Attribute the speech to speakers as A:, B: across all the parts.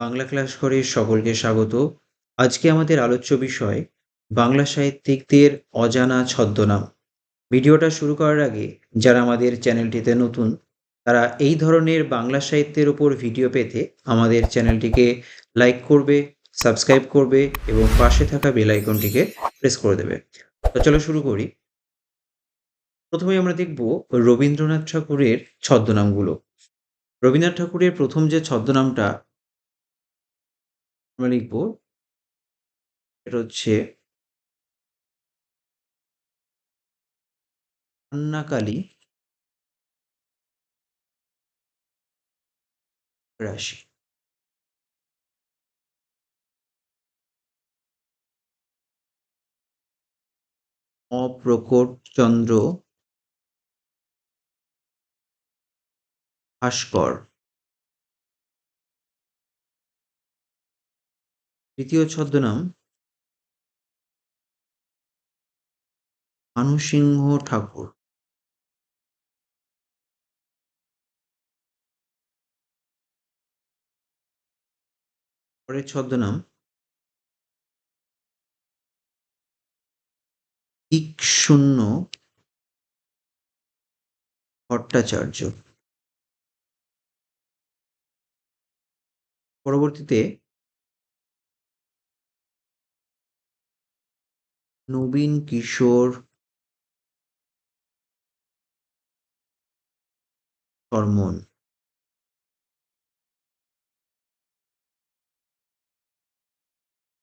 A: Bangla class ঘরে সকলকে স্বাগত। আজকে আমাদের আলোচ্য বিষয় বাংলা সাহিত্যিকদের অজানা ছদ্মনাম। ভিডিওটা শুরু করার আগে যারা আমাদের চ্যানেলটিতে নতুন, তারা এই ধরনের বাংলা সাহিত্যের উপর ভিডিও পেতে আমাদের চ্যানেলটিকে লাইক করবে, সাবস্ক্রাইব করবে এবং পাশে থাকা বেল আইকনটিকে প্রেস করে দেবে। তো চলো শুরু করি। প্রথমেই আমরা দেখব রবীন্দ্রনাথ ঠাকুরের ছদ্মনামগুলো। রবীন্দ্রনাথ ঠাকুরের প্রথম যে ছদ্মনামটা আমরা লিখব, এটা হচ্ছে কন্যাকালী রাশি। অপ্রকটচন্দ্র ভাস্কর। তৃতীয় ছদ্মনাম ভানুসিংহ ঠাকুর। পরের ছদ্মনাম দিকশূন্য ভট্টাচার্য। পরবর্তীতে নবীন কিশোর বর্মন।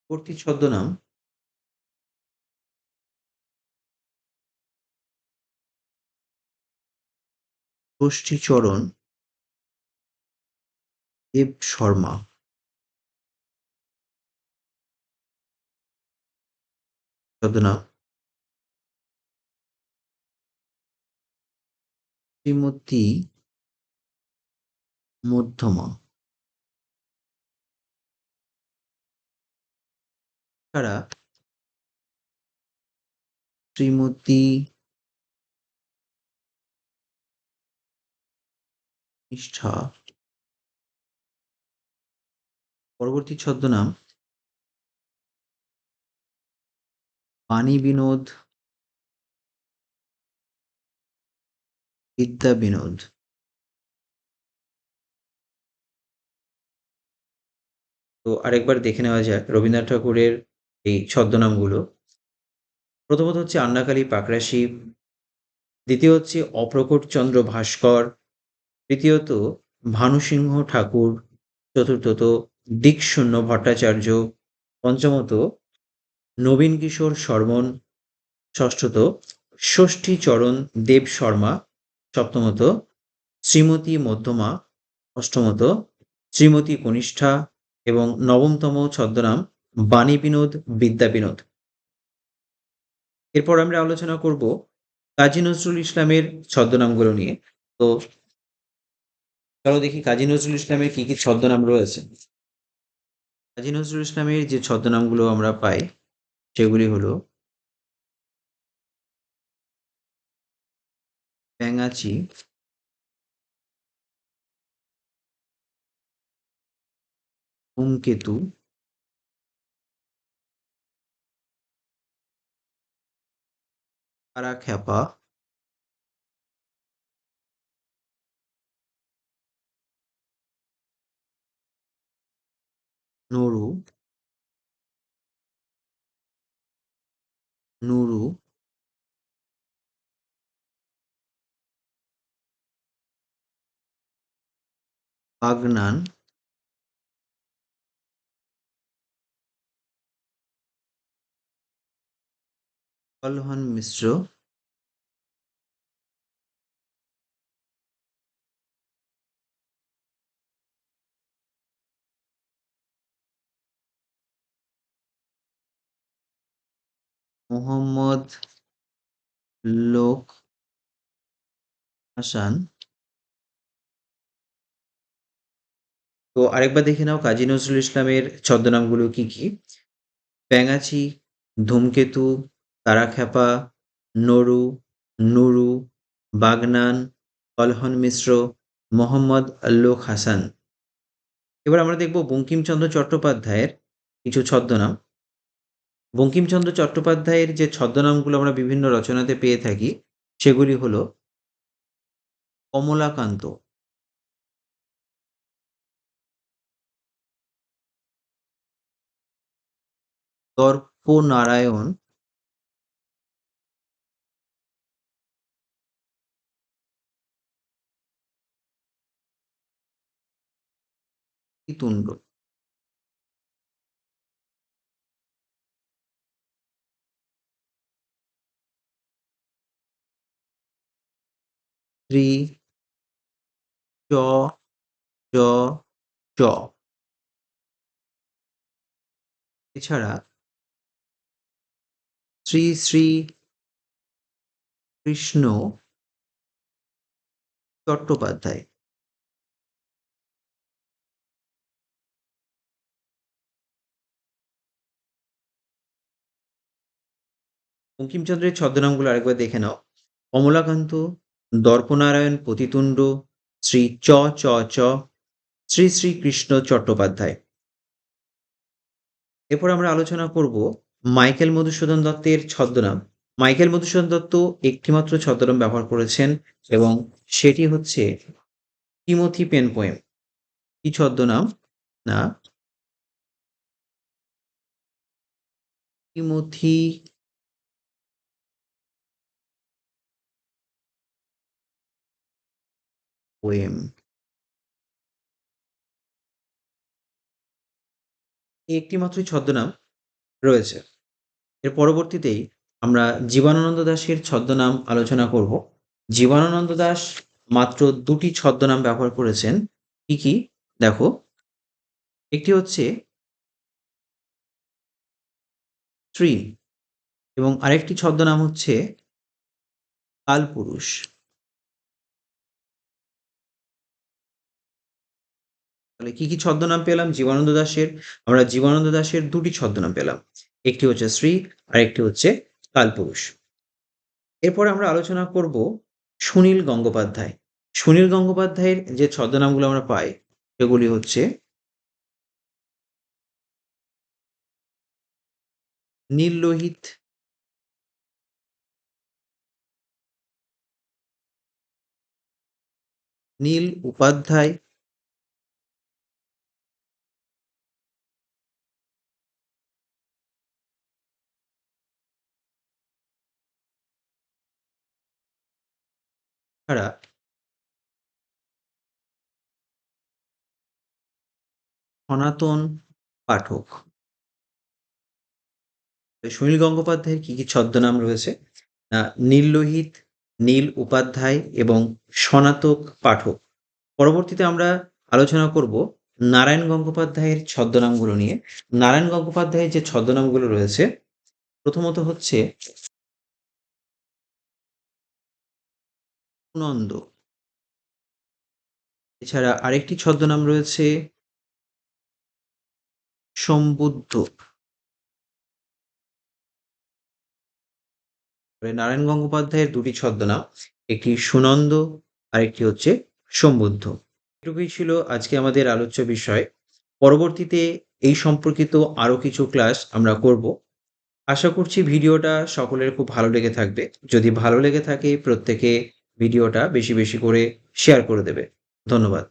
A: পরবর্তী ছদ্মনাম ষষ্ঠীচরণ দেব শর্মা। ছদ্মনাম শ্রীমতী মধ্যমা। ছাড়া শ্রীমতী নিষ্ঠা। পরবর্তী ছদ্মনাম বাণী বিনোদ বিদ্যা বিনোদ। তো আরেকবার দেখে নেওয়া যাক রবীন্দ্রনাথ ঠাকুরের এই ছদ্মনামগুলো। প্রথমত হচ্ছে আন্নাকালী পাকরাশি, দ্বিতীয় হচ্ছে অপ্রকটচন্দ্র ভাস্কর, তৃতীয়ত ভানুসিংহ ঠাকুর, চতুর্থত দিকশূন্য ভট্টাচার্য, পঞ্চমত নবীন কিশোর শর্মন, ষষ্ঠত ষষ্ঠীচরণ দেব শর্মা, সপ্তমত শ্রীমতী মধ্যমা, অষ্টমত শ্রীমতী কনিষ্ঠা এবং নবমতম ছদ্মনাম বাণী বিনোদ বিদ্যা বিনোদ। এরপর আমরা আলোচনা করব কাজী নজরুল ইসলামের ছদ্মনামগুলো নিয়ে। তো চলো দেখি কাজী নজরুল ইসলামের কি কি ছদ্মনাম রয়েছে। কাজী নজরুল ইসলামের যে ছদ্মনামগুলো আমরা পাই সেগুলি হলো ব্যাঙাচি, ধূমকেতু, তারাখ্যাপা, নরু, নুরু, বাগনান, কল্হন মিশ্র, মোহাম্মদ লোক হাসান। তো আরেকবার দেখে নাও কাজী নজরুল ইসলামের ছদ্মনামগুলো কি কি। ব্যাঙাচি, ধূমকেতু, তারাখ্যাপা, নরু, নুরু, বাগনান, কলহন মিশ্র, মোহাম্মদ লোক হাসান। এবার আমরা দেখব বঙ্কিমচন্দ্র চট্টোপাধ্যায়ের কিছু ছদ্মনাম। বঙ্কিমচন্দ্র চট্টোপাধ্যায়ের যে ছদ্মনামগুলো আমরা বিভিন্ন রচনাতে পেয়ে থাকি, সেগুলি হলো কমলাকান্ত, দর্পনারায়ণ, তুণ্ড। শ্রী চ জ চ। এছাড়া শ্রী শ্রী কৃষ্ণ চট্টোপাধ্যায়। বঙ্কিমচন্দ্রের ছদ্মনামগুলো আরেকবার দেখে নাও। কমলাকান্ত, দর্পনারায়ণ পতিতুণ্ড, শ্রী চ চ চ, শ্রী শ্রী কৃষ্ণ চট্টোপাধ্যায়। এরপর আমরা আলোচনা করব মাইকেল মধুসূদন দত্তের ছদ্মনাম। মাইকেল মধুসূদন দত্ত একটিমাত্র ছদ্মনাম ব্যবহার করেছেন এবং সেটি হচ্ছে টিমোথি পেন পোয়েম। কি ছদ্মনাম? না, টিমোথি পোয়েম। এই একটিমাত্রই ছদ্মনাম রয়েছে। এর পরবর্তীতেই আমরা জীবনানন্দ দাশের ছদ্মনাম আলোচনা করব। জীবনানন্দ দাশ মাত্র দুটি ছদ্মনাম ব্যবহার করেছেন। কি কি? দেখো, একটি হচ্ছে স্ত্রী এবং আরেকটি ছদ্মনাম হচ্ছে কালপুরুষ। তাহলে কি কি ছদ্মনাম পেলাম জীবনানন্দ দাশের? আমরা জীবনানন্দ দাশের দুটি ছদ্মনাম পেলাম, একটি হচ্ছে শ্রী আর একটি হচ্ছে কালপুরুষ। এরপরে আমরা আলোচনা করব সুনীল গঙ্গোপাধ্যায়। সুনীল গঙ্গোপাধ্যায়ের যে ছদ্মনামগুলো আমরা পাই সেগুলি হচ্ছে নীল লোহিত, নীল উপাধ্যায়, ছাড়া সনাতন পাঠক। সুনীল গঙ্গোপাধ্যায়ের কি কি ছদ্মনাম রয়েছে? না, নীল লোহিত, নীল উপাধ্যায় এবং সনাতক পাঠক। পরবর্তীতে আমরা আলোচনা করব নারায়ণ গঙ্গোপাধ্যায়ের ছদ্মনামগুলো নিয়ে। নারায়ণ গঙ্গোপাধ্যায়ের যে ছদ্মনামগুলো রয়েছে, প্রথমত হচ্ছে সুনন্দ। এছাড়া আরেকটি ছদ্মনাম রয়েছে সম্বুদ্ধ। নারায়ণ গঙ্গোপাধ্যায়ের দুটি ছদ্মনাম, একটি সুনন্দ আর একটি হচ্ছে সম্বুদ্ধ। এটুকুই ছিল আজকে আমাদের আলোচ্য বিষয়। পরবর্তীতে এই সম্পর্কিত আরো কিছু ক্লাস আমরা করব। আশা করছি ভিডিওটা সকলের খুব ভালো লেগে থাকবে। যদি ভালো লেগে থাকে প্রত্যেকে ভিডিওটা বেশি বেশি করে শেয়ার করে দেবে। ধন্যবাদ।